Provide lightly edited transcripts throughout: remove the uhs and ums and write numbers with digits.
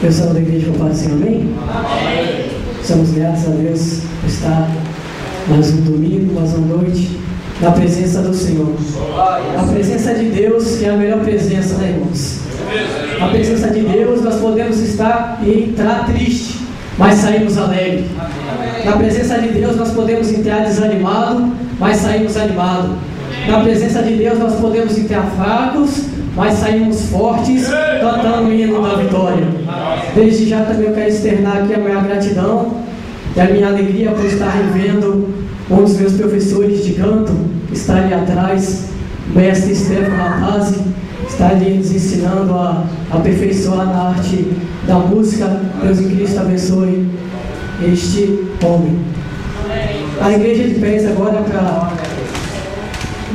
Pessoal da igreja, vou falar assim, amém? Amém. Somos graças a Deus por estar mais um domingo, mais uma noite, na presença do Senhor. A presença de Deus é a melhor presença, né, irmãos? A presença de Deus, nós podemos estar e entrar triste, mas saímos alegre. Na presença de Deus, nós podemos entrar desanimado, mas saímos animados. Na presença de Deus, nós podemos entrar fracos, mas saímos fortes, cantando o hino da vitória. Desde já também eu quero externar aqui a minha gratidão e a minha alegria por estar revendo um dos meus professores de canto, que está ali atrás, o mestre Stefano Rapazzi, está ali nos ensinando a aperfeiçoar na arte da música. Deus em Cristo abençoe este homem. A igreja de pés agora para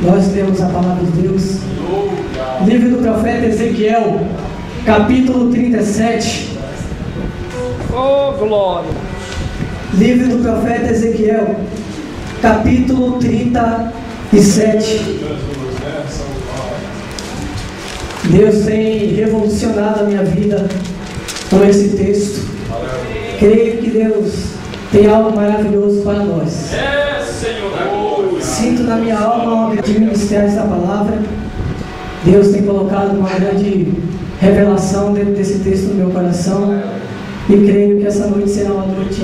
nós lermos a palavra de Deus. Livro do profeta Ezequiel, capítulo 37. Oh, glória! Livro do profeta Ezequiel, capítulo 37. Deus tem revolucionado a minha vida com esse texto. Creio que Deus tem algo maravilhoso para nós. Sinto na minha alma de ministrar essa palavra. Deus tem colocado uma grande revelação dentro desse texto no meu coração. E creio que essa noite será uma noite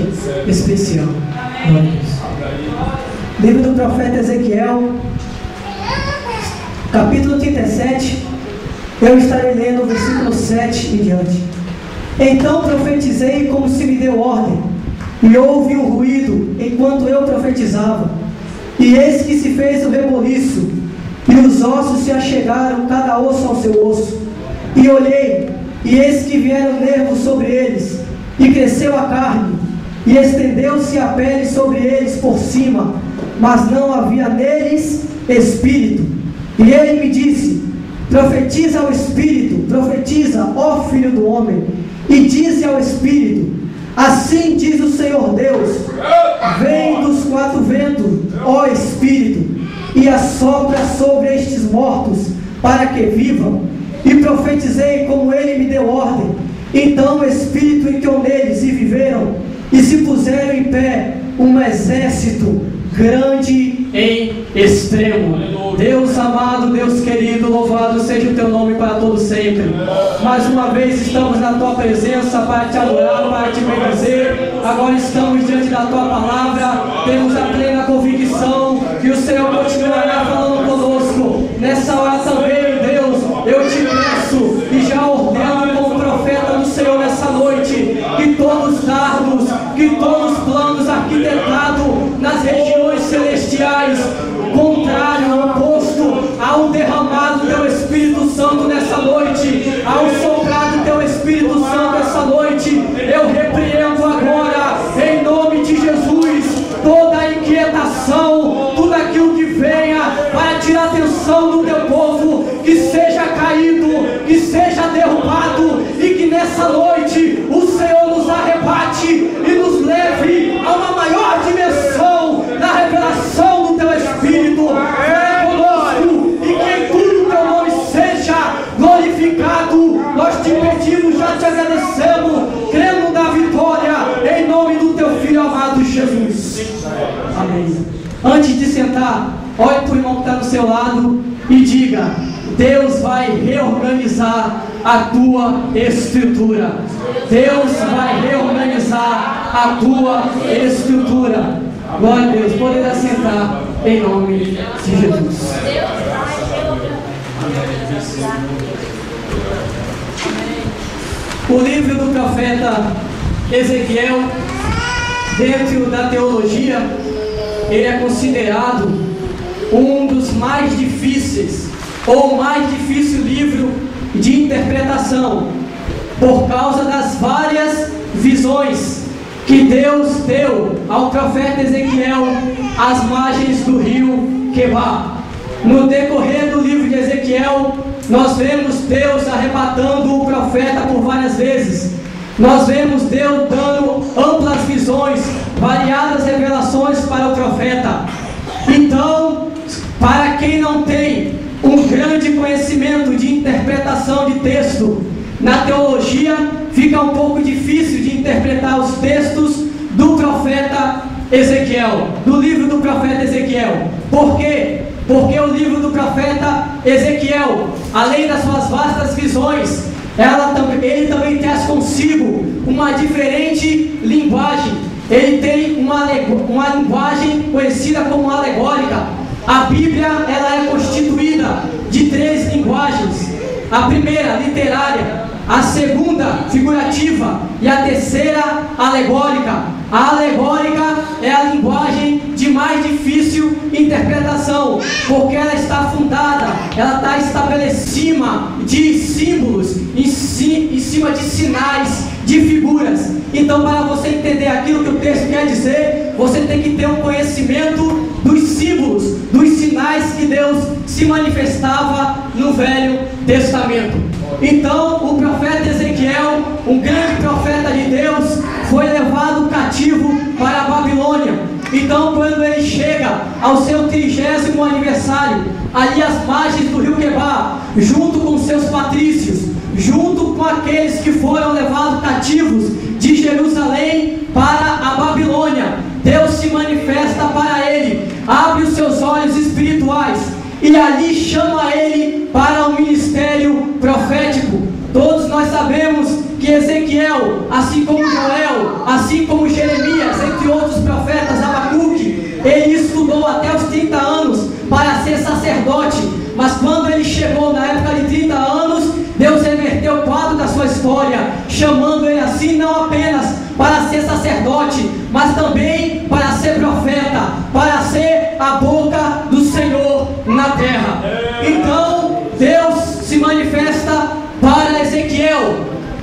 especial. Livro do profeta Ezequiel, capítulo 37. Eu estarei lendo o versículo 7 em diante. Então profetizei como se me deu ordem, e houve um ruído enquanto eu profetizava. E eis que se fez o reboliço, e os ossos se achegaram, cada osso ao seu osso. E olhei, e eis que vieram nervos sobre eles, e cresceu a carne, e estendeu-se a pele sobre eles por cima, mas não havia neles espírito. E ele me disse: profetiza ao espírito, profetiza, ó filho do homem, e dize ao espírito: assim diz o Senhor Deus, vem dos quatro ventos, ó espírito, e assopra sobre estes mortos, para que vivam. E profetizei como ele me deu ordem. Então o espírito entrou neles e viveram, e se puseram em pé um exército grande em extremo. Deus amado, Deus querido, louvado seja o teu nome para todo sempre. Mais uma vez estamos na tua presença para te adorar, para te bendizer. Agora estamos diante da tua palavra. Temos a plena convicção que o Senhor continuará falando conosco. Nessa hora também, Deus, eu te peço e já ordeno como profeta do Senhor nessa noite, que todos os dardos, que todos os planos arquitetados nas regiões celestiais, contrário, oposto ao derramado do teu Espírito Santo nessa noite, ao soprar do teu Espírito Santo essa noite, eu repreendo agora, em nome de Jesus, toda a inquietação, tudo aquilo que venha para tirar a atenção do teu povo, que seja caído, que seja derrubado, e que nessa noite o Senhor nos arrebate e nos leve a uma maior dimensão da revelação do teu Espírito. Venha conosco e que em tudo o teu nome seja glorificado. Nós te pedimos, já te agradecemos, crendo na vitória, em nome do teu Filho amado Jesus. Amém. Antes de sentar, olhe para o irmão que está do seu lado e diga: Deus vai reorganizar a tua estrutura. Deus vai reorganizar a tua estrutura. Glória a Deus. Poderá sentar em nome de Jesus. O livro do profeta Ezequiel, dentro da teologia, ele é considerado um dos mais difíceis, ou o mais difícil livro de interpretação, por causa das várias visões que Deus deu ao profeta Ezequiel às margens do rio Quebar. No decorrer do livro de Ezequiel, nós vemos Deus arrebatando o profeta por várias vezes. Nós vemos Deus dando amplas visões, variadas revelações para o profeta. Então, para quem não tem um grande conhecimento de interpretação de texto, na teologia fica um pouco difícil de interpretar os textos do profeta Ezequiel, do livro do profeta Ezequiel. Por quê? Porque o livro do profeta Ezequiel, além das suas vastas visões, ele também traz consigo uma diferente linguagem. Ele tem uma linguagem conhecida como alegórica. A Bíblia ela é constituída de 3 linguagens. A primeira, literária. A segunda, figurativa. E a terceira, alegórica. A alegórica é a linguagem de mais difícil interpretação, porque ela está fundada, ela está estabelecida de símbolos, em cima de sinais, de figuras. Então, para você entender aquilo que o texto quer dizer, você tem que ter um conhecimento dos símbolos, dos sinais que Deus se manifestava no Velho Testamento. Então, o profeta Ezequiel, um grande profeta de Deus, foi levado cativo para a Babilônia. Então, quando ele chega ao seu 30º aniversário, ali às margens do rio Quebar, junto com seus patrícios, junto com aqueles que foram levados cativos de Jerusalém para a Babilônia, Deus se manifesta para ele, abre os seus olhos espirituais e ali chama ele para o ministério profético. Todos nós sabemos que Ezequiel, assim como Joel, assim como Jeremias, entre outros profetas, Abacuque, ele estudou até os 30 anos para ser sacerdote, mas quando ele chegou na época de 30 anos, Deus reverteu o quadro da sua história, chamando ele assim não apenas para ser sacerdote, mas também para ser profeta, para ser a boca do Senhor na terra. Então, Deus se manifesta para Ezequiel,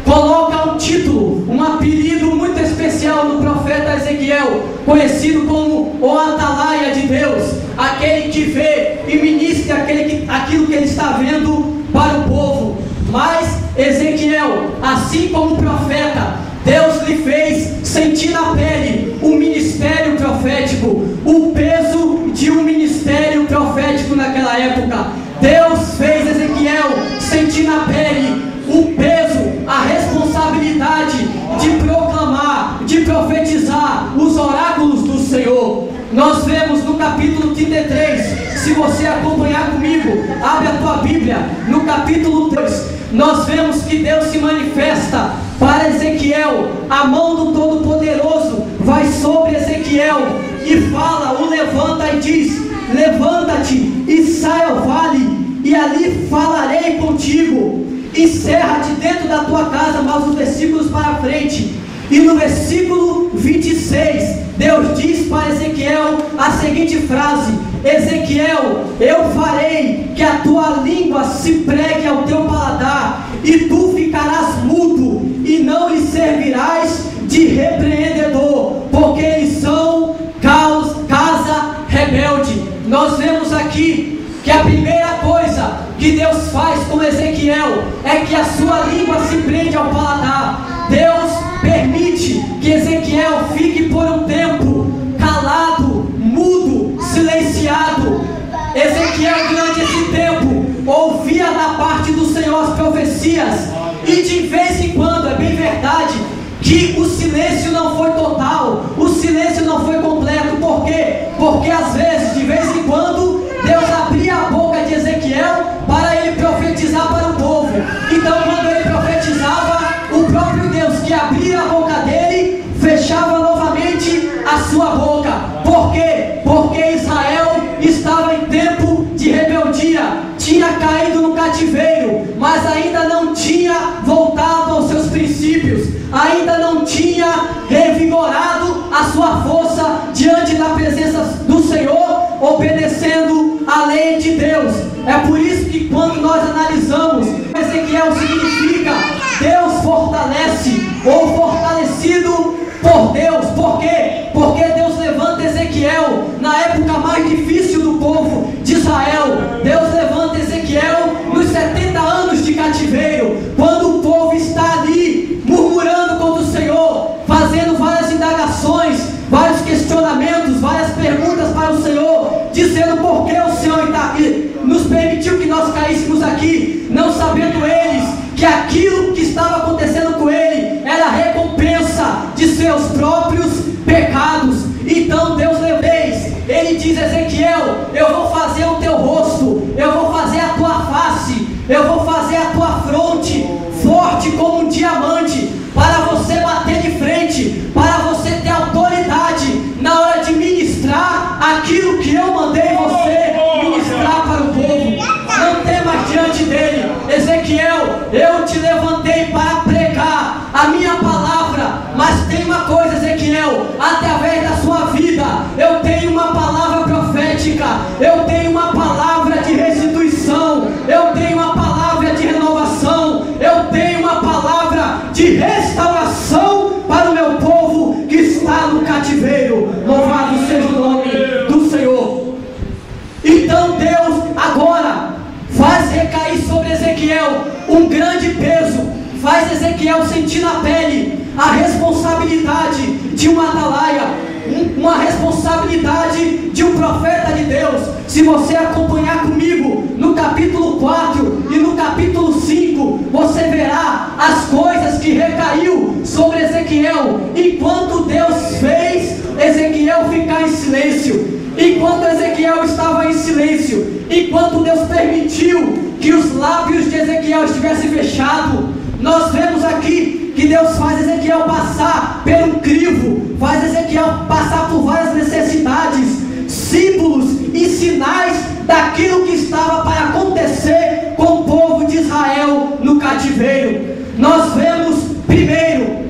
coloca um título, um apelido muito especial no profeta Ezequiel, conhecido como o Atalaia de Deus, aquele que vê e ministra aquilo que ele está vendo para o povo. Mas Ezequiel, assim como profeta, Deus lhe fez sentir na pele o ministério profético, o peso de um ministério profético naquela época. Deus fez Ezequiel sentir na pele o peso, a responsabilidade de proclamar, de profetizar os oráculos do Senhor. Nós vemos no capítulo 33, se você acompanhar comigo, abre a tua Bíblia, no capítulo 3, nós vemos que Deus se manifesta para Ezequiel, a mão do Todo-Poderoso vai sobre Ezequiel e fala, o levanta e diz: levanta-te e sai ao vale, e ali falarei contigo. Encerra-te dentro da tua casa, mas os versículos para frente. E no versículo 26, Deus diz para Ezequiel a seguinte frase: Ezequiel, eu farei que a tua língua se pregue ao teu paladar, e tu ficarás mudo, e não lhe servirás de repreendedor, porque eles são casa rebelde. Nós vemos aqui que a primeira coisa que Deus faz com Ezequiel é que a sua língua se prende ao paladar. Deus permite que Ezequiel fique por um tempo calado, mudo, silenciado. Ezequiel, durante esse tempo, ouvia da parte do Senhor as profecias, e de vez em quando, é bem verdade, que o silêncio não foi total, o silêncio não foi completo. Por quê? Porque às vezes, de vez em quando, Deus abria a boca de Ezequiel para ele profetizar para o povo. Então, quando ele profetizava, o próprio Deus que abria a boca dele, fechava novamente a sua boca. Por quê? Porque Israel estava em tempo de rebeldia, tinha caído no cativeiro, mas ainda não tinha voltado aos seus princípios, ainda não tinha revigorado a sua força diante da presença do Senhor, obedecendo a lei de Deus. É por isso que quando nós analisamos, Ezequiel significa Deus fortalece, ou fortalecido por Deus. Por quê? Porque Deus levanta Ezequiel na época mais difícil do povo de Israel. Deus levanta Ezequiel nos 70 anos de cativeiro, quando o povo está ali murmurando contra o Senhor, fazendo várias indagações, vários questionamentos, várias perguntas para o Senhor, dizendo por que o Senhor nos permitiu que nós caíssemos aqui, não sabendo eles que aquilo que estava acontecendo com ele era a recompensa de seus próprios pecados. Então Deus fez, ele diz a Ezequiel: eu vou fazer o teu rosto, eu vou fazer a tua face, eu vou fazer a tua fronte forte como um diamante, para você bater de frente, para você ter autoridade na hora de ministrar aquilo que eu mandei você ministrar para o povo. Não temas diante dele. Ezequiel, eu te levantei para pregar a minha palavra, mas tem uma coisa, Ezequiel, através da sua vida eu tenho uma palavra profética, eu tenho uma palavra de restituição, eu tenho uma palavra de renovação, eu tenho uma palavra de restauração para o meu povo que está no cativeiro. Louvado seja o nome do Senhor. Então Deus agora faz recair sobre Ezequiel um grande peso, faz Ezequiel sentir na pele a responsabilidade de um atalaia, uma responsabilidade de um profeta de Deus. Se você acompanhar comigo no capítulo 4 e no capítulo 5, você verá as coisas que recaiu sobre Ezequiel, enquanto Deus fez Ezequiel ficar em silêncio. Enquanto Ezequiel estava em silêncio, enquanto Deus permitiu que os lábios de Ezequiel estivessem fechados, nós vemos aqui que Deus faz Ezequiel passar pelo crivo, faz Ezequiel passar por várias necessidades, símbolos e sinais daquilo que estava para acontecer com o povo de Israel no cativeiro. Nós vemos primeiro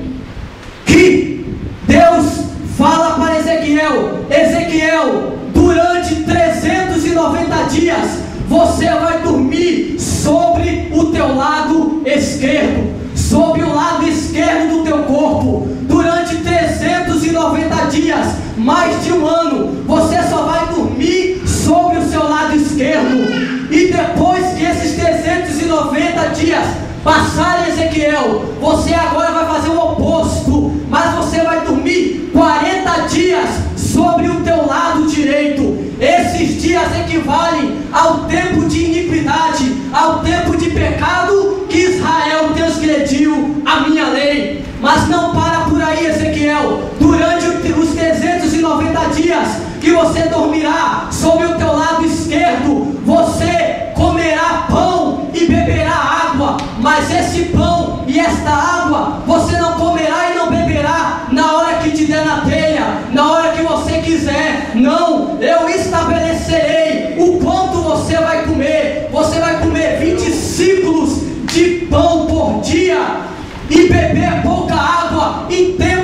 que Deus fala para Ezequiel: Ezequiel, durante 390 dias você vai dormir sobre o teu lado esquerdo, sobre o lado esquerdo do teu corpo. Durante 390 dias, mais de um ano, você só vai dormir sobre o seu lado esquerdo. E depois que esses 390 dias passarem, Ezequiel, você agora vai fazer o oposto, mas você vai dormir 40 dias sobre o teu lado direito. Esses dias equivalem ao tempo de iniquidade, ao tempo de pecado que Israel transgrediu a minha lei. Mas não para por aí, Ezequiel. Durante os 390 dias que você dormirá sobre o teu lado esquerdo, você comerá pão e beberá água, mas esse pão e esta água você não comerá e não beberá na hora que te der na telha, na hora que você quiser. Não, eu estabelecerei o quanto você vai comer. Você vai comer 20 ciclos de pão por dia e beber pouca água em tempo,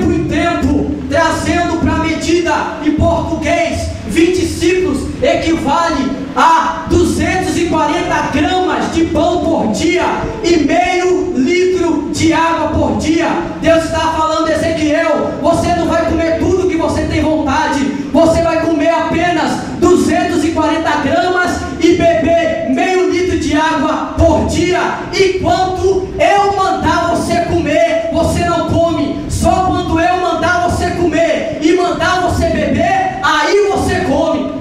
trazendo para a medida em português. 20 ciclos equivale a 240 gramas de pão por dia e meio litro de água por dia. Deus está falando: Ezequiel, você não vai comer tudo que você tem vontade, você vai comer apenas 240 gramas e beber meio litro de água por dia. Enquanto eu mandar você comer, você não come. Só quando eu mandar você comer e mandar você beber, aí você come.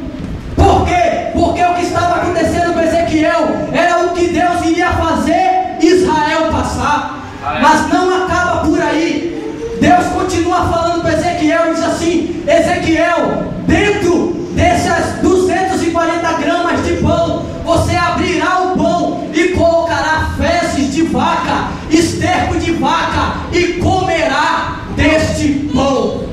Por quê? Porque o que estava acontecendo com Ezequiel era o que Deus iria fazer Israel passar. Mas não acaba por aí. Deus continua falando com Ezequiel e diz assim: Ezequiel, dentro dessas 240 gramas de pão, você abrirá o pão e colocará fezes de vaca, esterco de vaca, e comerá deste pão.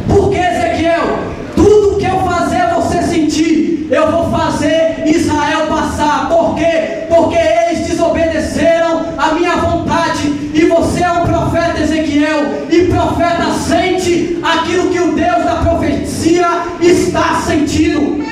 Porque, Ezequiel, tudo que eu fazer você sentir, eu vou fazer Israel passar. Por quê? Porque eles desobedeceram a minha vontade. E você é um profeta, Ezequiel, e profeta sente aquilo que o Deus da profecia está sentindo.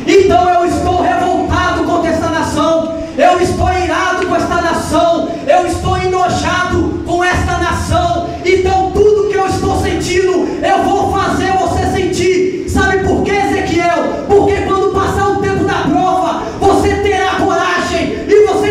Então eu estou revoltado contra esta nação, eu estou irado com esta nação, eu estou enojado com esta nação. Então tudo que eu estou sentindo, eu vou fazer você sentir. Sabe por quê, Ezequiel? Porque quando passar o tempo da prova, você terá coragem e você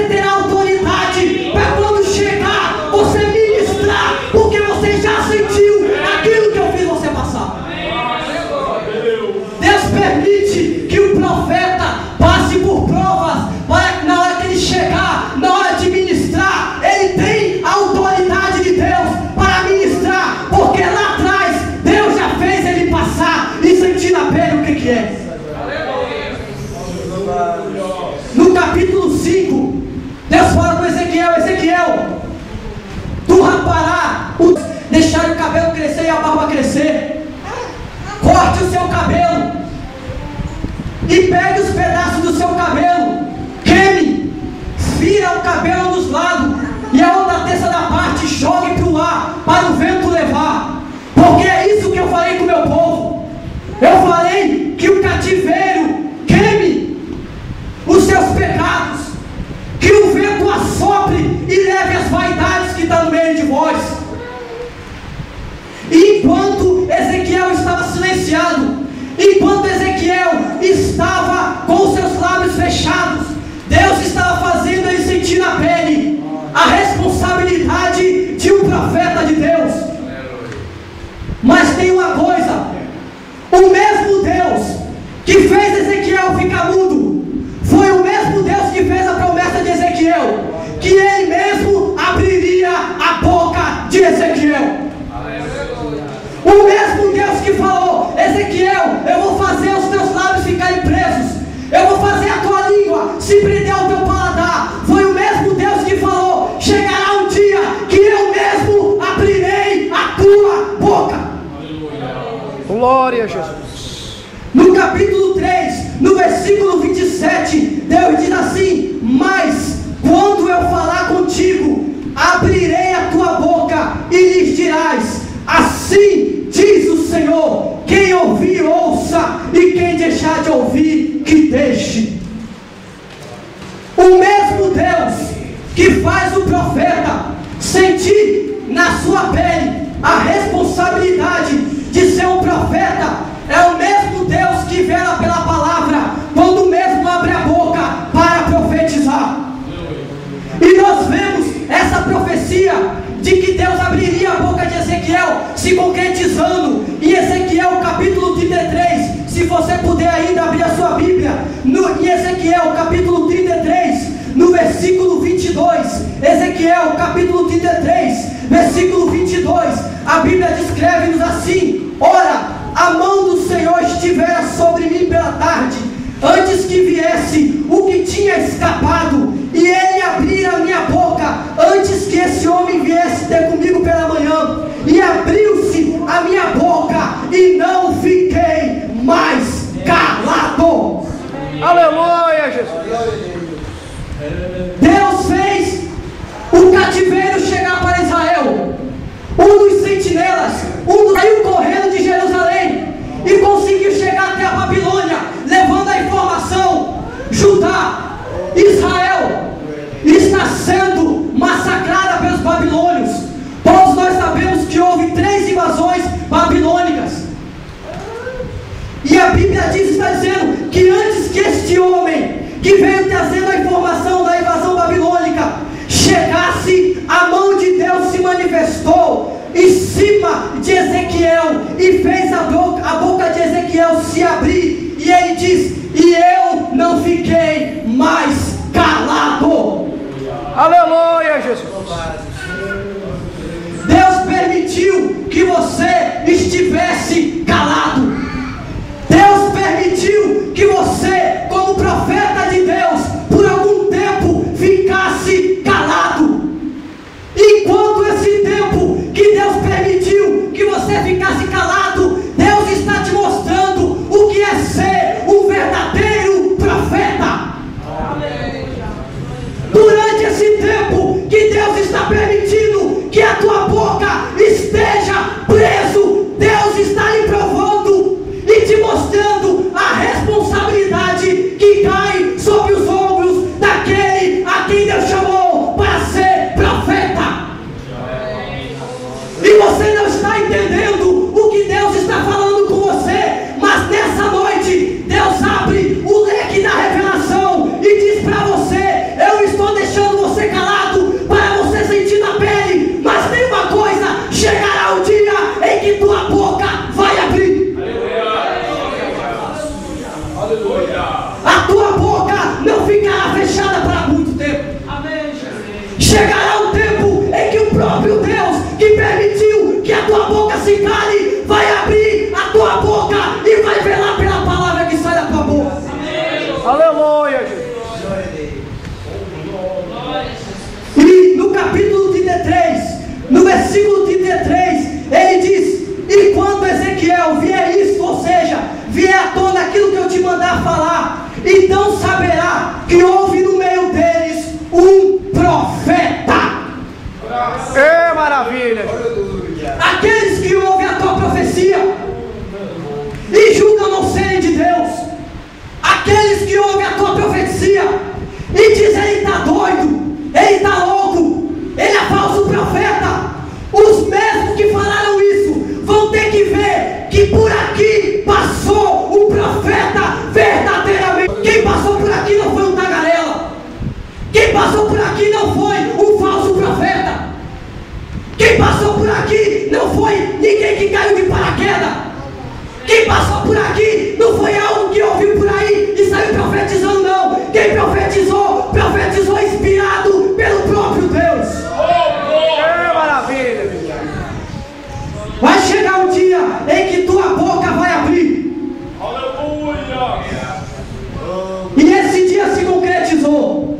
e pegue os pedaços do seu cabelo, queime, vira o cabelo dos lados, e a outra terça da parte jogue para o ar, para o vento levar. Porque é isso que eu falei com o meu povo. Eu falei que o cativeiro queime os seus pecados, que o vento assopre e leve as vaidades que estão no meio de vós. E enquanto Ezequiel estava silenciado, enquanto Ezequiel estava com seus lábios fechados, Deus estava fazendo ele sentir na pele a responsabilidade de um profeta de Deus. Mas tem uma coisa: o mesmo Deus que fez Ezequiel ficar mudo foi o mesmo Deus que fez a promessa de Ezequiel, que ele mesmo abriria a boca de Ezequiel. O mesmo Deus que falou: Ezequiel, eu vou fazer os teus lábios ficarem presos, eu vou fazer a tua língua se prender ao teu paladar. Foi o mesmo Deus que falou: chegará um dia que eu mesmo abrirei a tua boca. Glória a Jesus. No capítulo 3, no versículo 27, Deus diz assim: mas quando eu falar contigo, abrirei a tua boca e lhes dirás: assim diz o Senhor, quem ouvir ouça, e quem deixar de ouvir que deixe. O mesmo Deus que faz o profeta sentir na sua pele a responsabilidade de ser um profeta, é o mesmo Deus que vela pela palavra quando mesmo abre a boca para profetizar. E nós vemos essa profecia de que Deus abriria a boca de Ezequiel se concretizando em Ezequiel capítulo 33. Se você puder ainda abrir a sua Bíblia, em Ezequiel capítulo 33, no versículo 22, Ezequiel capítulo 33, versículo 22, a Bíblia descreve-nos assim: ora, a mão do Senhor estivera sobre mim pela tarde, antes que viesse o que tinha escapado, e ele abrira a minha boca, antes que esse homem viesse ter comigo pela manhã, e abriu-se a minha boca, e não fiquei mais calado. Aleluia, Jesus. Deus fez o cativeiro chegar para Israel. Um dos sentinelas, saiu correndo de Jerusalém e conseguiu chegar até a Babilônia, levando a informação: Judá, Israel está sendo massacrada pelos babilônios. Todos nós sabemos que houve 3 invasões babilônicas. E a Bíblia está dizendo que antes que este homem que veio trazendo a informação da invasão babilônica chegasse, a mão de Deus se manifestou em cima de Ezequiel e fez a boca de Ezequiel se abrir, e ele diz: e eu não fiquei mais calado. Aleluia, Jesus. Deus permitiu que você estivesse calado. Deus permitiu que você, como profeta de Deus, por algum tempo ficasse calado. Enquanto esse tempo que Deus permitiu que você ficasse calado, Deus está te mostrando o que é ser um verdadeiro profeta. Durante esse tempo que Deus está permitindo que a tua boca esteja preso, Deus está lhe provando e te mostrando a responsabilidade que cai sobre os ombros daquele a quem Deus chamou para ser profeta. E você não está entendendo o que Deus está falando com você, mas nessa noite Deus abre o leque da revelação e diz para você: eu estou deixando você calado para você sentir na pele, mas tem uma coisa: chegará o dia em que tua boca vai abrir. A tua boca não ficará fechada para muito tempo. Chegará um tempo em que o próprio Deus que permitiu que a tua boca se cale vai abrir a tua boca e vai velar pela palavra que sai da tua boca. Aleluia, Jesus. E no capítulo 33, no versículo 33, ele diz: E quando Ezequiel vier isso, ou seja, vier à tona aquilo que eu te mandar falar, então saberá que houve no meio deles um profeta. É maravilha. Aqueles que ouvem a tua profecia e julgam não serem de Deus, aqueles que ouvem a tua profecia e dizem: ele está doido, ele está louco, ele é falso profeta. Os mesmos que falaram isso vão ter que ver que por aqui passou um profeta verdadeiramente. Quem passou por aqui não foi um tagarela, quem passou por aqui não foi um falso profeta, quem passou por aqui não foi ninguém que caiu de paraquedas. Quem passou por aqui não foi algo que ouviu por aí e saiu profetizando, não. Quem profetizou, profetizou inspirado pelo próprio Deus. É maravilha. Vai chegar um dia em que tua boca vai abrir. Aleluia. E esse dia se concretizou.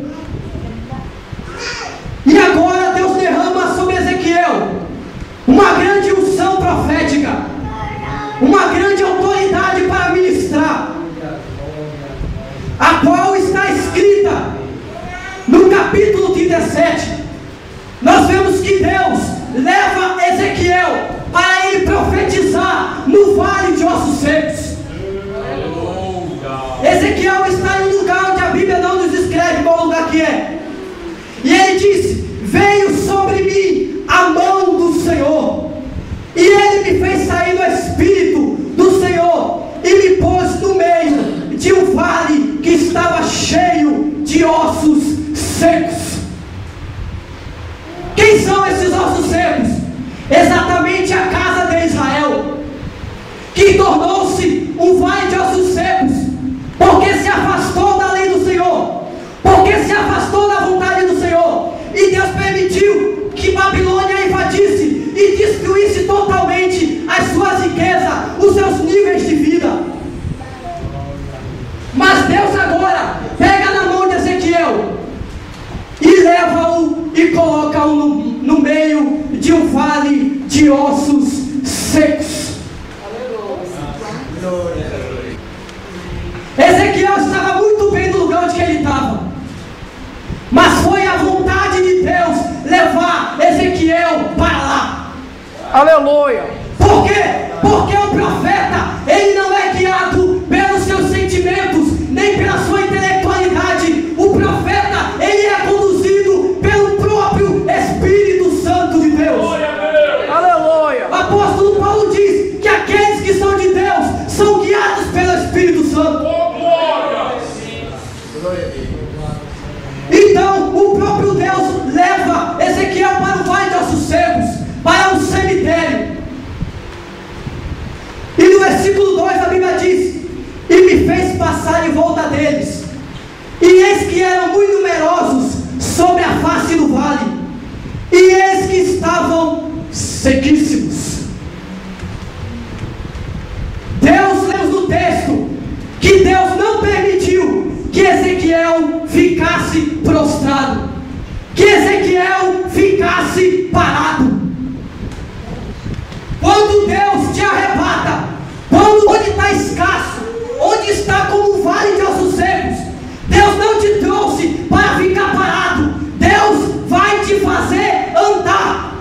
E agora Deus derrama sobre Ezequiel uma grande unção profética, uma grande autoridade para ministrar, a qual está escrita no capítulo 37. Nós vemos que Deus leva Ezequiel para ele profetizar no vale de ossos secos. Ezequiel está em um lugar onde a Bíblia não nos descreve qual lugar que é. E ele disse: veio sobre mim a mão do Senhor, e ele me fez sair no Espírito do Senhor e me pôs no meio de um vale que estava cheio de ossos secos. Quem são esses ossos secos? Exatamente a casa de Israel, que tornou-se um vale de ossos secos, porque se afastou da lei do Senhor, porque se afastou da vontade do Senhor, e Deus permitiu que Babilônia invadisse e destruísse totalmente as suas riquezas, os seus níveis de vida. Mas Deus agora pega na mão de Ezequiel e leva-o e coloca-o no meio de um vale de ossos secos. Ezequiel estava muito bem no lugar onde ele estava, mas foi a vontade de Deus levar Ezequiel para lá. Aleluia. Por quê? Porque o profeta, ele não é guiado pelos seus sentimentos, nem pela sua intelectualidade. O profeta, ele é conduzido pelo próprio Espírito Santo de Deus. Aleluia. O apóstolo Paulo diz que aqueles que são de Deus são guiados pelo Espírito Santo. Então, o próprio Deus leva Ezequiel para o vale de ossos secos, para um cemitério. E no versículo 2 a Bíblia diz: e me fez passar em volta deles, e eis que eram muito numerosos sobre a face do vale, e eis que estavam sequíssimos. Deus lemos no texto que Deus não permitiu que Ezequiel ficasse prostrado, que Ezequiel ficasse parado. Quando Deus te arrebata, onde está escasso, onde está como um vale de ossos secos, Deus não te trouxe para ficar parado, Deus vai te fazer andar.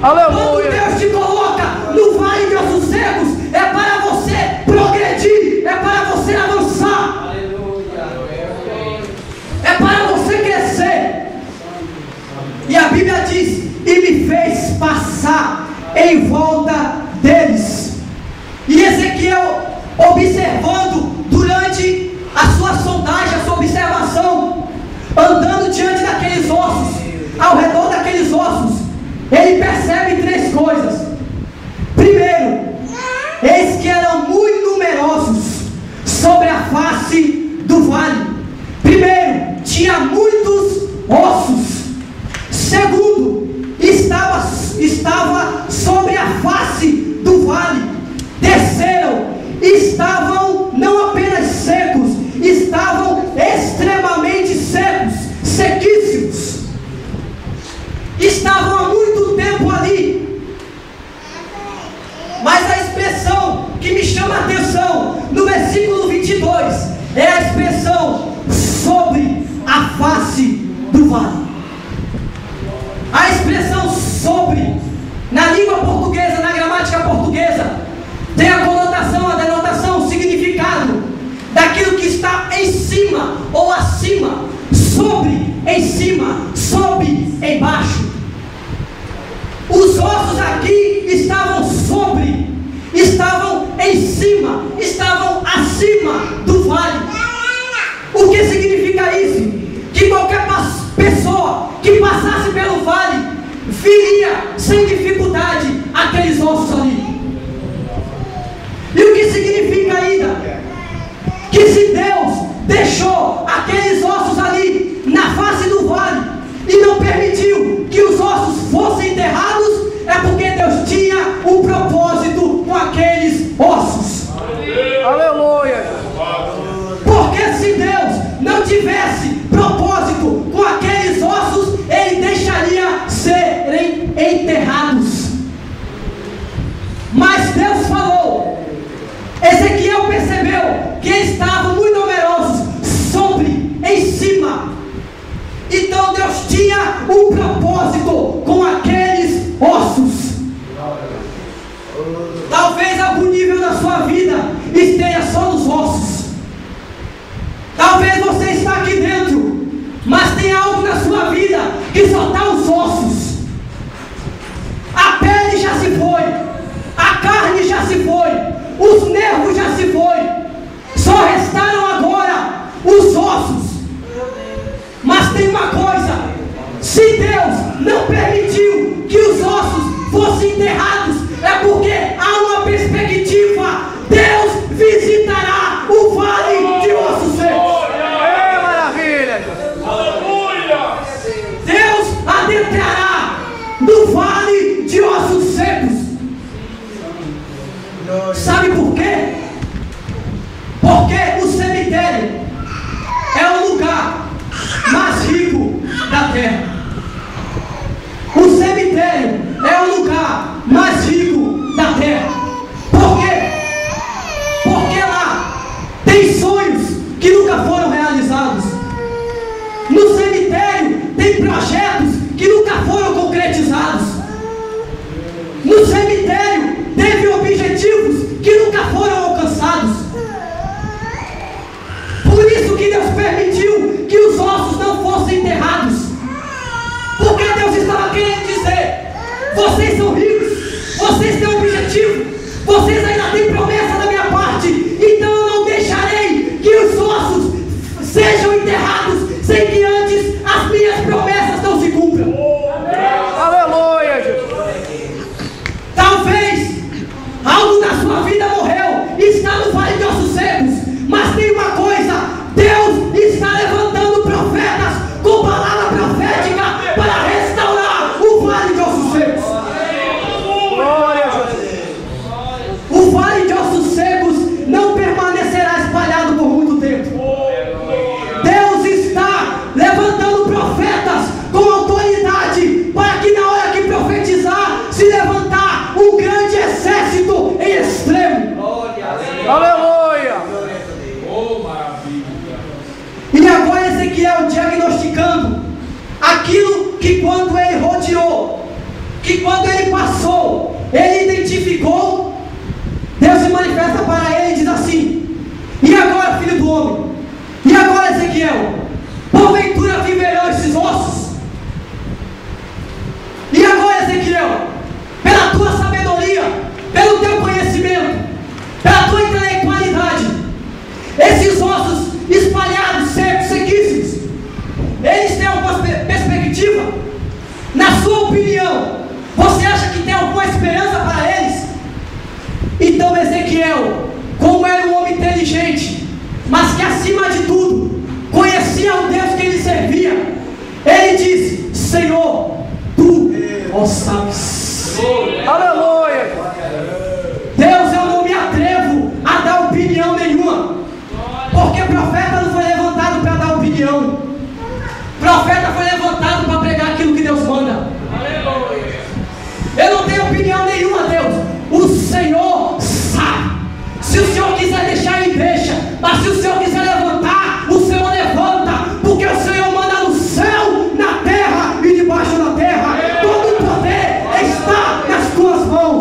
Aleluia. Quando Deus te coloca no vale de ossos secos, é para você progredir, é para você avançar, é para você crescer. E a Bíblia diz: e me fez passar em volta deles. E Ezequiel, observando durante a sua sondagem, a sua observação, andando diante daqueles ossos, ao redor daqueles ossos, ele percebe três coisas. Primeiro, eis que eram muito numerosos sobre a face do vale. Primeiro, tinha muitos ossos. Segundo, estava sobre a face do vale. Terceiro, estavam não apenas secos, estavam extremamente secos, sequíssimos. Estavam há muito tempo ali, mas estavam sobre, estavam em cima, estavam acima do vale. O que significa isso? Que qualquer pessoa que passasse pelo vale viria sem dificuldade aqueles ossos ali. E o que significa ainda? Que se Deus deixou aqueles ossos ali na face do vale e não permitiu que os ossos fossem enterrados, é porque Deus tinha um propósito com aqueles ossos. Aleluia. Porque se Deus não tivesse propósito com aqueles ossos, Ele deixaria serem enterrados. Mas Deus falou, Ezequiel percebeu que estavam muito numerosos, sobre, em cima. Então Deus tinha um propósito com aqueles ossos. Talvez algum nível da sua vida esteja só nos ossos. Talvez você está aqui dentro, mas tem algo na sua vida que só está os ossos. A pele já se foi, a carne já se foi, os nervos já se foi. Só restaram agora os ossos. Mas tem uma coisa: se Deus não permitiu que os ossos fossem enterrados, é porque há uma perspectiva. Deus visitará o vale de ossos secos. É maravilha. Aleluia! Deus adentrará no vale de ossos secos. Sabe por quê? Porque o cemitério é o lugar mais rico da terra. O cemitério é o lugar mais rico da terra. Por quê? Porque lá tem sonhos que nunca foram realizados. No cemitério tem projetos que nunca foram concretizados. No cemitério teve objetivos que nunca foram alcançados. Por isso que Deus permitiu que os ossos não fossem enterrados. Porque Deus estava querendo dizer: vocês são ricos, vocês têm objetivo, vocês ainda têm promessa da minha parte, então eu não deixarei que os ossos sejam enterrados sem que antes as minhas promessas não se cumpram. Aleluia, Jesus. Talvez algo na sua vida morreu e está no vale de ossos secos, mas tem uma coisa: Deus está levantando profetas com palavra profética para restaurar o vale de ossos secos. Glória a Jesus. O vale de ossos secos não permanecerá espalhado por muito tempo. Deus está levantando profetas com autoridade para que na hora que profetizar se levantar um grande exército em extremo. Aleluia. E agora Ezequiel diagnosticando aquilo que quando ele rodeou, que quando ele passou, ele identificou. Deus se manifesta para ele e diz assim: e agora, filho do homem? E agora, Ezequiel? Porventura viverão esses ossos? E agora, Ezequiel? Pela tua sabedoria, pelo teu conhecimento, pela tua intelectualidade, esses ossos espalhados, secos, sequíssimos, eles têm alguma perspectiva? Na sua opinião, você acha que tem alguma esperança para eles? Então Ezequiel, como era um homem inteligente, mas que acima de tudo conhecia o Deus que ele servia, ele disse: Senhor, tu ó sabes. Aleluia. Deus, eu não me atrevo a dar opinião nenhuma, porque profeta não foi levantado para dar opinião. Profeta foi levantado para pregar aquilo que Deus manda. Eu não tenho opinião nenhuma, Deus. O Senhor sabe. Se o Senhor quiser deixar, Ele deixa. Mas se o Senhor quiser levantar, o Senhor levanta. Porque o Senhor manda no céu, na terra e debaixo da terra. Todo o poder está nas tuas mãos.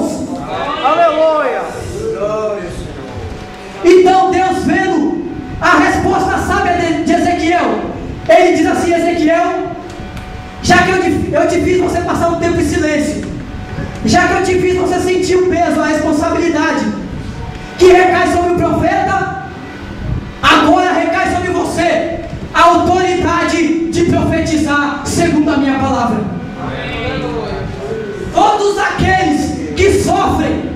Já que eu te fiz você sentir o peso, a responsabilidade que recai sobre o profeta, agora recai sobre você a autoridade de profetizar segundo a minha palavra. Todos aqueles que sofrem,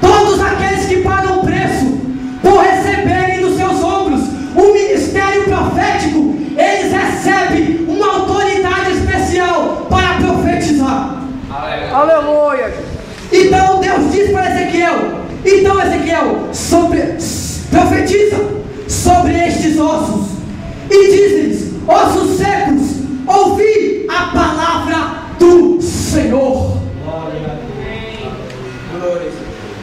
todos aqueles que pagam preço por receberem nos seus ombros o ministério profético, eles recebem uma autoridade especial para profetizar. Aleluia. Então Deus diz para Ezequiel: então Ezequiel, profetiza sobre estes ossos e diz-lhes: ossos secos, ouvi a palavra do Senhor.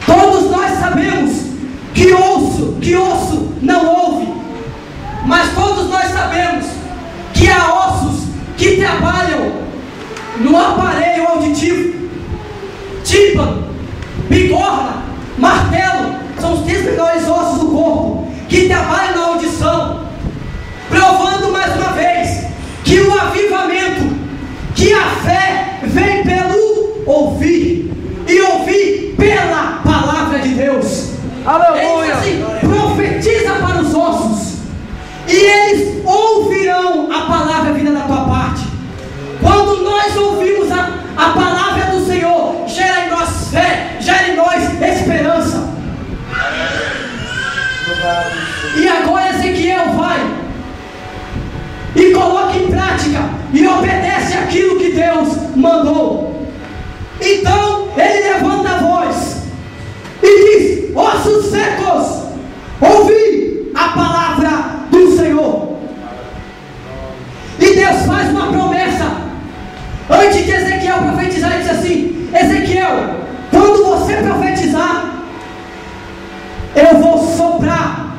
Todos nós sabemos que osso não ouve, mas todos nós sabemos que há ossos que trabalham no aparelho auditivo. Tímpano, bigorna, martelo, são os 10 melhores ossos do corpo que trabalham na audição, provando mais uma vez que o avivamento, que a fé vem pelo ouvir, e ouvir pela palavra de Deus. Aleluia. Ele diz assim: profetiza para os ossos, e eles ouvirão a palavra vinda da tua parte. Quando nós ouvimos a palavra do Senhor, gera em nós fé, gera em nós esperança. E agora Ezequiel vai e coloca em prática e obedece aquilo que Deus mandou. Então ele levanta a voz e diz: ossos secos, ouvi a palavra do Senhor. E Deus faz uma promessa antes de Ezequiel profetizar. Ele diz assim: Ezequiel, quando você profetizar, eu vou soprar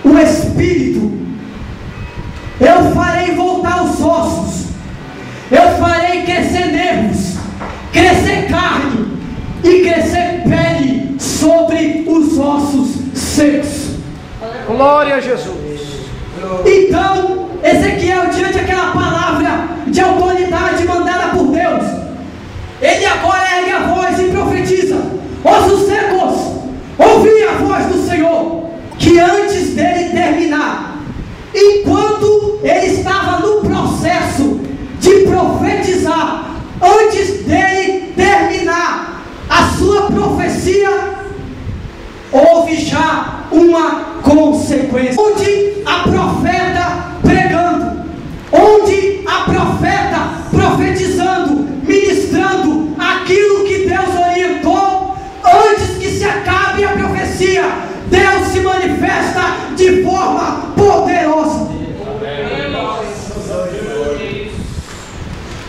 o Espírito, eu farei voltar os ossos, eu farei crescer nervos, crescer carne e crescer pele sobre os ossos secos. Glória a Jesus. Então Ezequiel, diante daquela palavra de autoridade mandada por Deus, ele agora ergue a voz e profetiza: ossos secos, ouvi a voz do Senhor. Que antes dele terminar, enquanto ele estava no processo de profetizar, antes dele terminar a sua profecia, houve já uma consequência. Onde a profeta pregando, onde a profeta profetizando, ministrando aquilo que Deus orientou, antes que se acabe a profecia, Deus se manifesta de forma poderosa.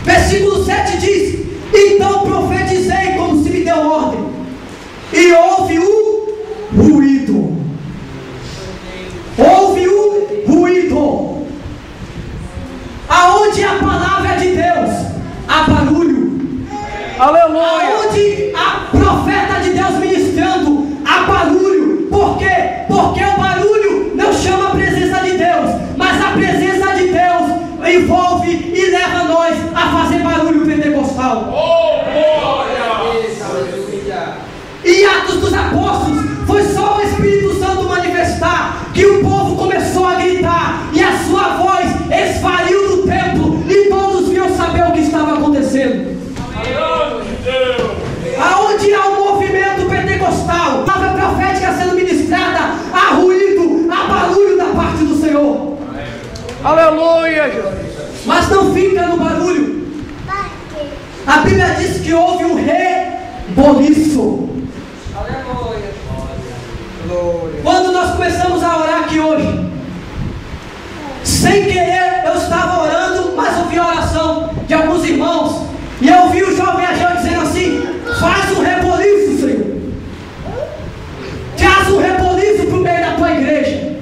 Versículo 7 diz: então profetizei como se me deu ordem, e houve um ruído. Houve um ruído. Aonde a palavra de Deus, há barulho. Aleluia. Aonde a profeta de Deus ministrando, há barulho. Por quê? Porque o barulho não chama a presença de Deus, mas a presença de Deus envolve e leva nós a fazer barulho pentecostal. Em Atos dos Apóstolos, foi só o Espírito Santo manifestar que o povo começou a gritar e a sua voz esvaiu do templo e todos vinham saber o que estava acontecendo. Aonde há um movimento pentecostal, a palavra profética sendo ministrada, há ruído, há barulho da parte do Senhor. Aleluia, Jesus. Mas não fica no barulho. A Bíblia diz que houve um reboliço. Quando nós começamos a orar aqui hoje, sem querer eu estava orando, mas ouvi a oração de alguns irmãos, e eu ouvi o jovem Ageu dizendo assim: faz um reboliço, Senhor, traz um reboliço para o meio da tua igreja.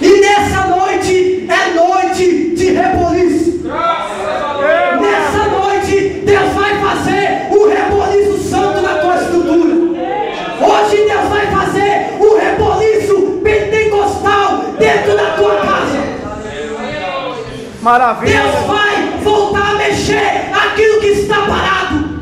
E nessa noite é noite de reboliço. Nessa noite Deus vai fazer o reboliço santo na tua estrutura. Hoje Deus vai fazer o reboliço pentecostal dentro da tua casa. Maravilha. Deus vai voltar a mexer aquilo que está parado.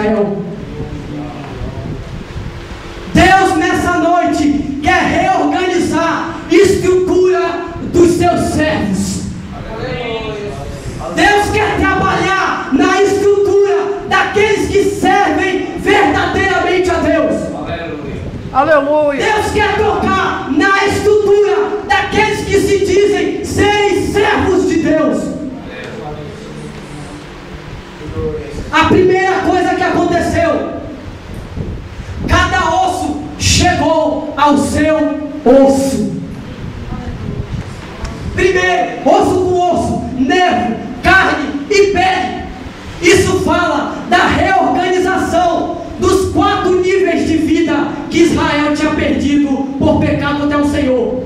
Israel. Deus nessa noite quer reorganizar a estrutura dos seus servos. Deus quer trabalhar na estrutura daqueles que servem verdadeiramente a Deus. Aleluia. Deus quer tocar na estrutura daqueles que se dizem serem servos de Deus. A primeira coisa que aconteceu, cada osso chegou ao seu osso. Primeiro, osso com osso, nervo, carne e pele. Isso fala da reorganização dos 4 níveis de vida que Israel tinha perdido por pecado contra o Senhor.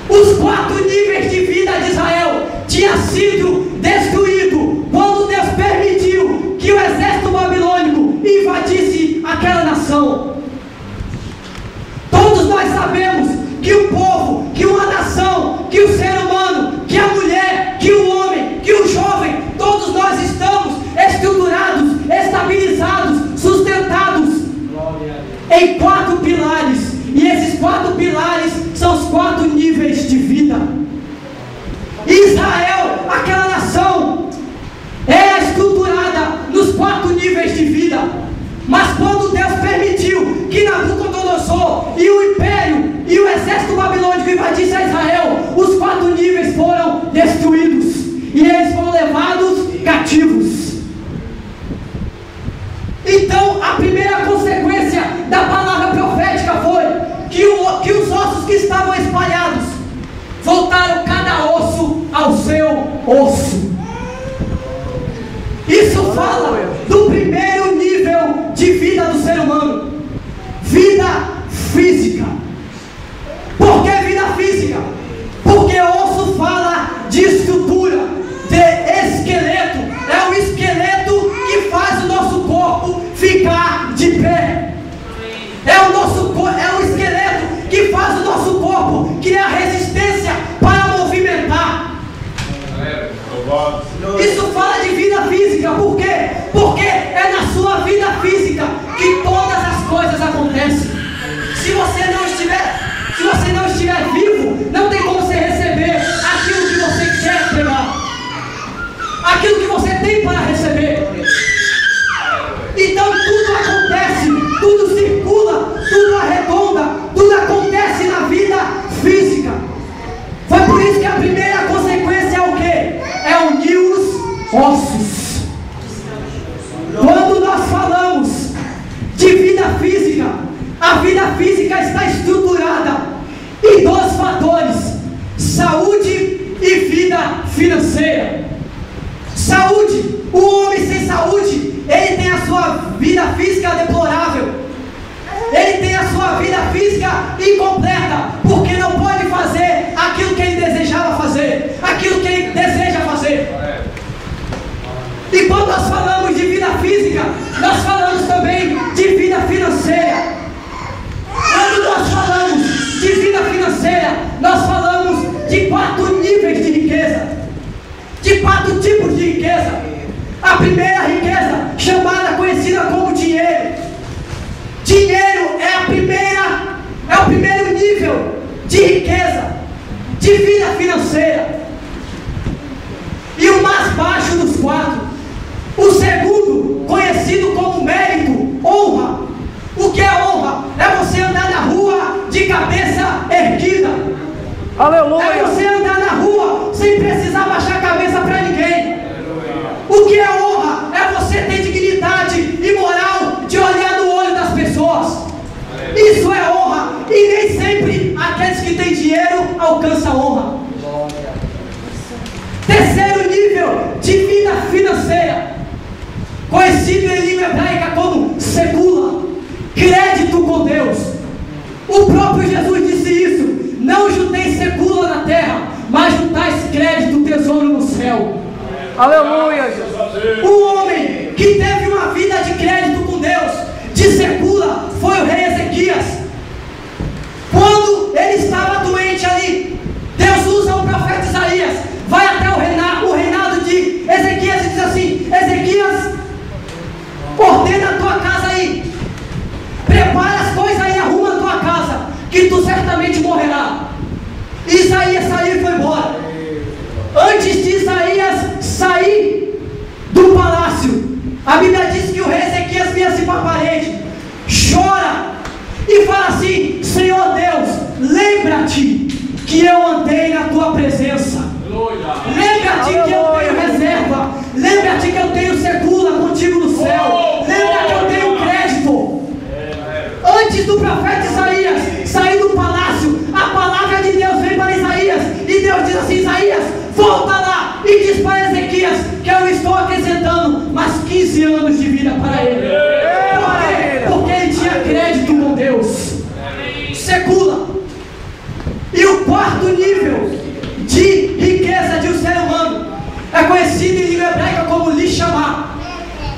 Os 4 níveis de vida de Israel tinham sido destruídos quando Deus permitiu que o exército babilônico invadisse aquela nação. Todos nós sabemos que o povo, que uma nação, que o ser humano, que a mulher, que o homem, que o jovem, todos nós estamos estruturados, estabilizados, sustentados em 4 pilares. E esses 4 pilares são os 4 níveis de vida. Israel, aquela nação, era estruturada nos 4 níveis de vida. Mas quando Deus permitiu que Nabucodonosor e o império e o exército babilônico invadissem Israel, os 4 níveis foram destruídos e eles foram levados cativos. Então a primeira consequência da palavra profética foi que os ossos que estavam espalhados voltaram cada osso ao seu osso. Isso fala do primeiro nível de vida do ser humano, vida física. Por que vida física? Porque osso fala de estrutura, de esqueleto. É o esqueleto que faz o nosso corpo ficar de pé. É o esqueleto que faz o nosso corpo criar resistência para movimentar. Isso fala de vida física. Por quê? Porque é na sua vida física que todas as coisas acontecem. Se você não estiver vivo, não tem como você receber aquilo que você quer pegar, aquilo que você tem para receber. Então tudo acontece, tudo circula, tudo arredonda, tudo acontece na vida física. Foi por isso que a primeira consequência é o quê? É unir os ossos. Quando nós falamos de vida física, a vida física está estruturada em 2 fatores: saúde e vida financeira. Saúde, o homem sem saúde, ele tem a sua vida física deplorável, ele tem a sua vida física incompleta, porque não pode fazer aquilo que ele desejava fazer, aquilo que ele deseja fazer. E quando nós falamos de vida física, nós falamos também de vida financeira. Quando nós falamos de vida financeira, nós falamos de 4 níveis de riqueza, de 4 tipos de riqueza. A primeira riqueza, chamada, conhecida como dinheiro. Dinheiro é o primeiro nível de riqueza, de vida financeira. E o mais baixo dos 4. O segundo, conhecido como mérito, honra. O que é honra? É você andar na rua de cabeça erguida. Aleluia. É você andar na rua sem precisar baixar a cabeça para ninguém. O que é honra? É você ter dignidade e moral de olhar no olho das pessoas. Isso é honra. E nem sempre aqueles que têm dinheiro alcançam honra. Terceiro nível de vida financeira, conhecido em língua hebraica como segula, crédito com Deus. O próprio Jesus disse isso: não junteis segula na terra, mas juntais crédito, tesouro no céu. Aleluia, Jesus. O homem que teve uma vida de crédito com Deus, de segula, foi o rei Ezequias. Quando ele estava doente ali, Deus usa o profeta Isaías, vai até o reinado de Ezequias e diz assim: Ezequias, Prepara as coisas e arruma a tua casa, que tu certamente morrerá. Isaías saiu e foi embora. Antes de Isaías sair do palácio, a Bíblia diz que o rei Ezequias vira assim para a parede, chora e fala assim: Senhor Deus, lembra-te que eu andei na tua presença. Lembra-te que eu tenho reserva. Lembra-te que eu tenho segura contigo no céu. Lembra que eu tenho crédito. Antes do profeta Isaías sair do palácio, a palavra de Deus vem para Isaías, e Deus diz assim: Isaías, volta lá e diz para Ezequias que eu estou acrescentando mais 15 anos de vida para ele. Por quê? Porque ele tinha crédito com Deus. Secula. E o quarto nível de riqueza de um ser humano é conhecido em língua hebraica como lishamá.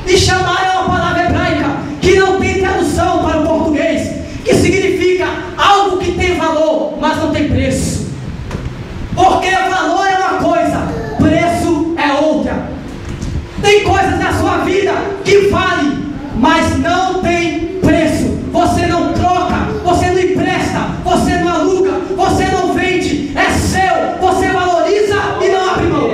Lishamá é uma palavra hebraica que não tem tradução para o português, que significa algo que tem valor, mas não tem preço. Porque valor é uma coisa, preço é outra. Tem coisas na sua vida que valem, mas não tem preço. Você não troca, você não empresta, você não aluga, você não vende, é seu, você valoriza e não abre mão.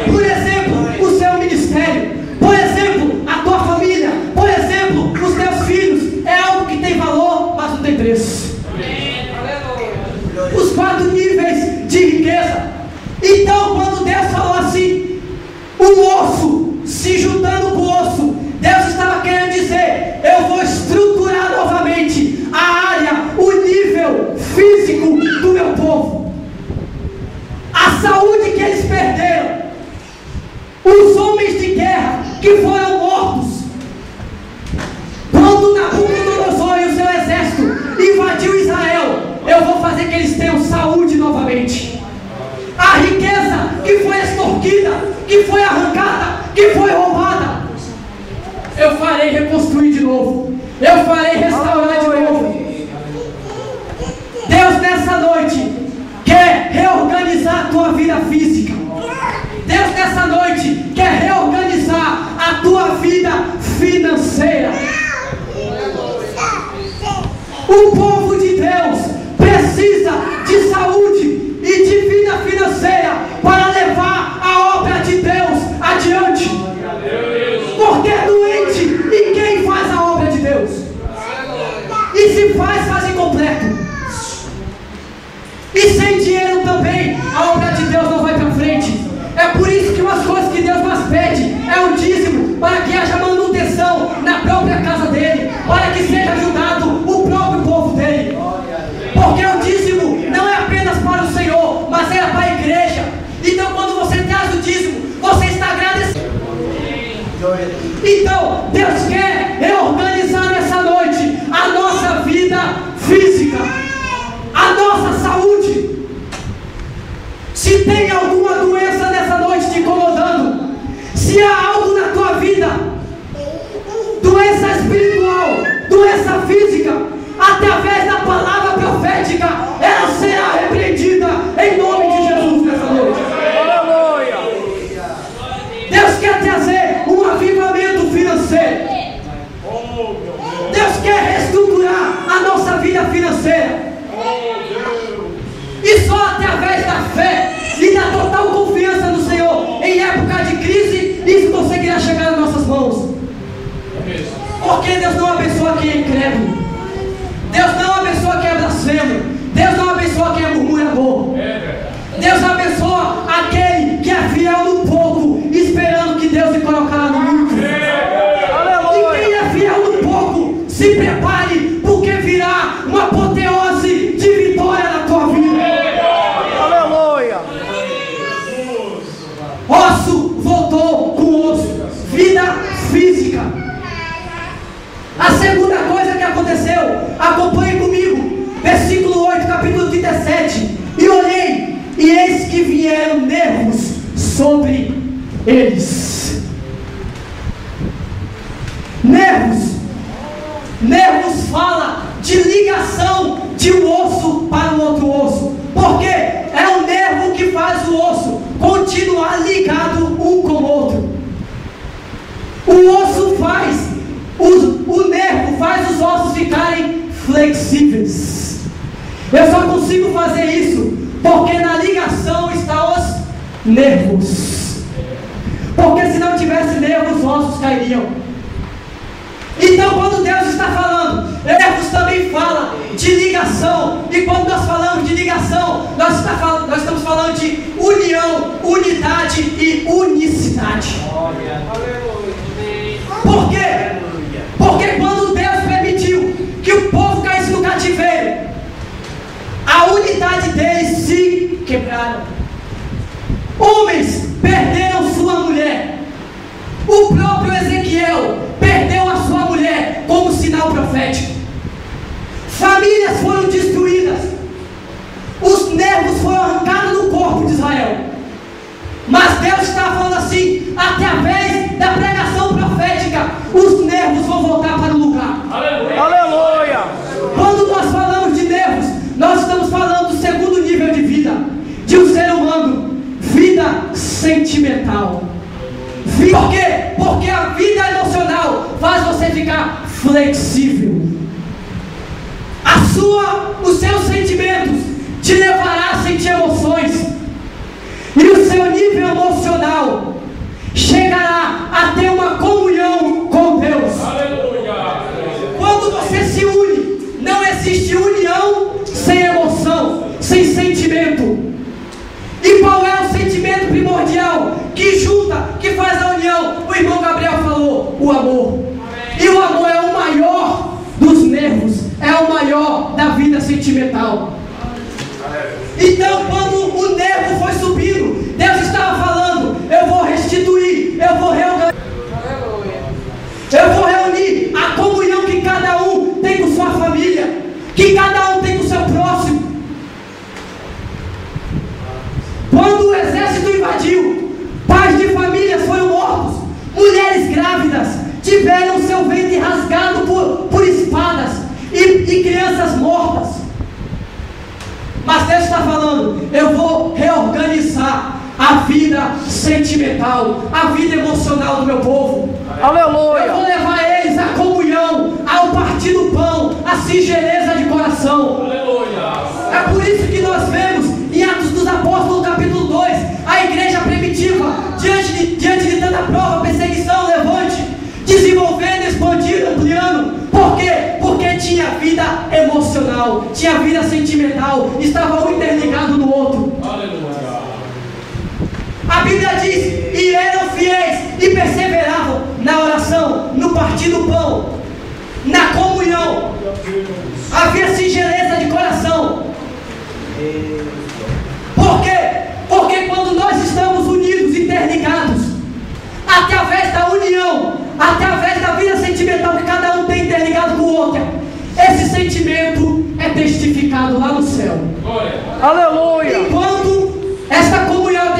Por exemplo, o seu ministério, por exemplo, a tua família, por exemplo, os teus filhos, é algo que tem valor, mas não tem preço. Os 4 níveis de riqueza. Então, quando Deus falou assim, o osso se juntando com o osso, Deus estava querendo dizer: eu vou estruturar novamente a área, o nível físico do meu povo. A saúde que eles perderam, os homens de guerra que foram mortos quando Nabucodonosor e o seu exército invadiu Israel, eu vou fazer que eles tenham saúde novamente. A riqueza que foi extorquida, que foi arrancada, que foi roubada, eu farei reconstruir de novo, eu farei restaurar de novo. Deus nessa noite quer reorganizar a tua vida física. Deus nessa noite quer reorganizar a tua vida financeira. O povo de Deus precisa de saúde e de vida financeira para levar a obra de Deus adiante. Porque é doente e quem faz a obra de Deus? E se faz incompleto. E sem dinheiro também a obra de Deus não vai para frente. É por isso que umas coisas que Deus mais pede é o dízimo, para que haja manutenção na própria casa dele, para que seja ajudado o próprio povo dele. Porque o dízimo não é apenas para o Senhor, mas é para a igreja. Então quando você traz o dízimo, você está agradecendo. Então Deus quer reorganizar nessa noite a nossa vida física, a nossa saúde. Se tem alguma doença nessa noite te incomodando, se há algo na tua vida, doença espiritual, doença física, através da palavra profética, ela será repreendida em nome de Jesus nessa noite. Aleluia! Deus quer trazer um avivamento financeiro. Deus quer reestruturar a nossa vida financeira. E só através da fé e da total confiança no Senhor, em época de crise, isso conseguirá chegar nas nossas mãos. Porque Deus não abençoa quem é incrédulo. Deus não abençoa quem é blasfemo. Deus não abençoa quem é murmurador. Deus abençoa aquele que é fiel no pouco, esperando que Deus lhe colocará no muito. E quem é fiel no pouco, se prepare, porque virá uma apoteose de vitória na tua vida. Aleluia! Osso voltou com osso, vida física. A segunda coisa que aconteceu, acompanhe comigo, versículo 8, capítulo 37. E olhei, e eis que vieram nervos sobre eles. Nervos fala de ligação de um osso para o outro osso, porque é o nervo que faz o osso continuar ligado um com o outro. O osso faz, o nervo faz os ossos flexíveis. Eu só consigo fazer isso porque na ligação estão os nervos. Porque se não tivesse nervos, os ossos cairiam. Então, quando Deus está falando, nervos também fala de ligação. E quando nós falamos de ligação, nós estamos falando de união, unidade e unicidade. Por quê? Porque quando Deus permitiu que o povo caísse no cativeiro, a unidade deles se quebraram. Homens perderam sua mulher. O próprio Ezequiel perdeu a sua mulher como sinal profético. Famílias foram destruídas. Os nervos foram arrancados do corpo de Israel. Mas Deus está falando assim: através da pregação profética, os nervos vão voltar para o lugar. Aleluia. Quando nós falamos de nervos, nós estamos falando do segundo nível de vida de um ser humano: vida sentimental. Por quê? Porque a vida emocional faz você ficar flexível. Os seus sentimentos te levará a sentir emoções. E o seu nível emocional chegará a ter uma comunhão com Deus. Aleluia. Quando você se une, não existe união sem emoção, sem sentimento. E qual é o sentimento primordial que junta, que faz a união? O irmão Gabriel falou: o amor. E o amor é o maior dos nervos, é o maior da vida sentimental. Então, quando o nervo foi subindo, Deus estava falando: eu vou restituir, eu vou reorganizar, eu vou reunir a comunhão que cada um tem com sua família, que cada um tem com seu próximo. Quando o exército invadiu, pais de famílias foram mortos, mulheres grávidas tiveram seu ventre rasgado por espadas e crianças mortas. Mas Deus está falando: eu vou reorganizar a vida sentimental, a vida emocional do meu povo. Aleluia. Eu vou levar eles à comunhão, ao partir do pão, à singeleza de coração. Aleluia. É por isso que nós vemos em Atos dos Apóstolos, capítulo 2, a igreja primitiva, diante de tanta prova, perseguição, levante, desenvolvendo, expandindo, ampliando. Por quê? Porque tinha vida emocional, tinha vida sentimental, estava um interligado no outro. Aleluia. A Bíblia diz: e eram fiéis e perseveravam na oração, no partir do pão, na comunhão. Havia singeleza de coração. Por quê? Porque quando nós estamos unidos, interligados, através da união, através da vida sentimental que cada um tem interligado com o outro, esse sentimento é testificado lá no céu. Aleluia. Enquanto essa comunhão